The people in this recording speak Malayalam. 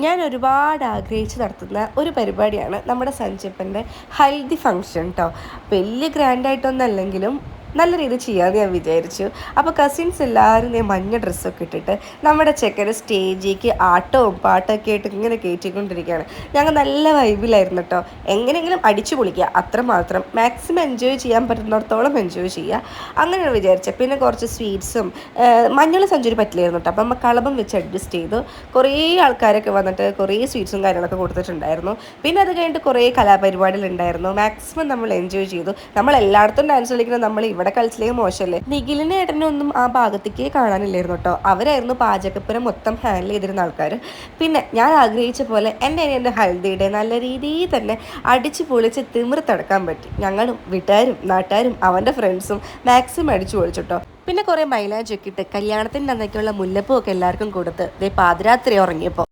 ഞാൻ ഒരുപാട് ആഗ്രഹിച്ച് നടത്തുന്ന ഒരു പരിപാടിയാണ് നമ്മുടെ സഞ്ചപ്പൻ്റെ ഹൽദി ഫങ്ഷൻ കേട്ടോ. വലിയ ഗ്രാൻഡായിട്ടൊന്നും അല്ലെങ്കിലും നല്ല രീതിയിൽ ചെയ്യാമെന്ന് ഞാൻ വിചാരിച്ചു. അപ്പോൾ കസിൻസ് എല്ലാവരും മഞ്ഞ ഡ്രസ്സൊക്കെ ഇട്ടിട്ട് നമ്മുടെ ചെക്കന് സ്റ്റേജിലേക്ക് ആട്ടവും പാട്ടൊക്കെ ആയിട്ട് ഇങ്ങനെ കയറ്റിക്കൊണ്ടിരിക്കുകയാണ്. ഞങ്ങൾ നല്ല വൈബിലായിരുന്നു കേട്ടോ. എങ്ങനെയെങ്കിലും അടിച്ചു പൊളിക്കുക, അത്രമാത്രം. മാക്സിമം എൻജോയ് ചെയ്യാൻ പറ്റുന്നിടത്തോളം എൻജോയ് ചെയ്യുക, അങ്ങനെയാണ് വിചാരിച്ചത്. പിന്നെ കുറച്ച് സ്വീറ്റ്സും മഞ്ഞൾ സഞ്ചരി പറ്റില്ലായിരുന്നു കേട്ടോ. അപ്പം നമ്മൾ കളഭം വെച്ച് അഡ്ജസ്റ്റ് ചെയ്തു. കുറേ ആൾക്കാരൊക്കെ വന്നിട്ട് കുറേ സ്വീറ്റ്സും കാര്യങ്ങളൊക്കെ കൊടുത്തിട്ടുണ്ടായിരുന്നു. പിന്നെ അത് കഴിഞ്ഞിട്ട് കുറേ കലാപരിപാടികളുണ്ടായിരുന്നു. മാക്സിമം നമ്മൾ എൻജോയ് ചെയ്തു. നമ്മൾ എല്ലായിടത്തും ഡാൻസ് കളിക്കുന്നത് നമ്മൾ ഇവിടെ കളിച്ചിലേക്ക് മോശമല്ലേ. നിഖിലിനെ ഏട്ടനൊന്നും ആ ഭാഗത്തേക്ക് കാണാനില്ലായിരുന്നു കേട്ടോ. അവരായിരുന്നു പാചകപ്പുരം മൊത്തം ഹാൻഡിൽ ചെയ്തിരുന്ന ആൾക്കാർ. പിന്നെ ഞാൻ ആഗ്രഹിച്ച പോലെ എൻ്റെ ഹൽദിയുടെ നല്ല രീതിയിൽ തന്നെ അടിച്ച് പൊളിച്ച് തിമിർത്തടക്കാൻ പറ്റി. ഞങ്ങളും വീട്ടുകാരും നാട്ടുകാരും അവൻ്റെ ഫ്രണ്ട്സും മാക്സിമം അടിച്ചു പൊളിച്ചു കേട്ടോ. പിന്നെ കുറേ മൈലാഞ്ചൊക്കെ ഇട്ട് കല്യാണത്തിൻ്റെ അന്നൊക്കെയുള്ള മുല്ലപ്പൂ ഒക്കെ എല്ലാവർക്കും കൊടുത്ത് പാതിരാത്രി ഉറങ്ങിയപ്പോൾ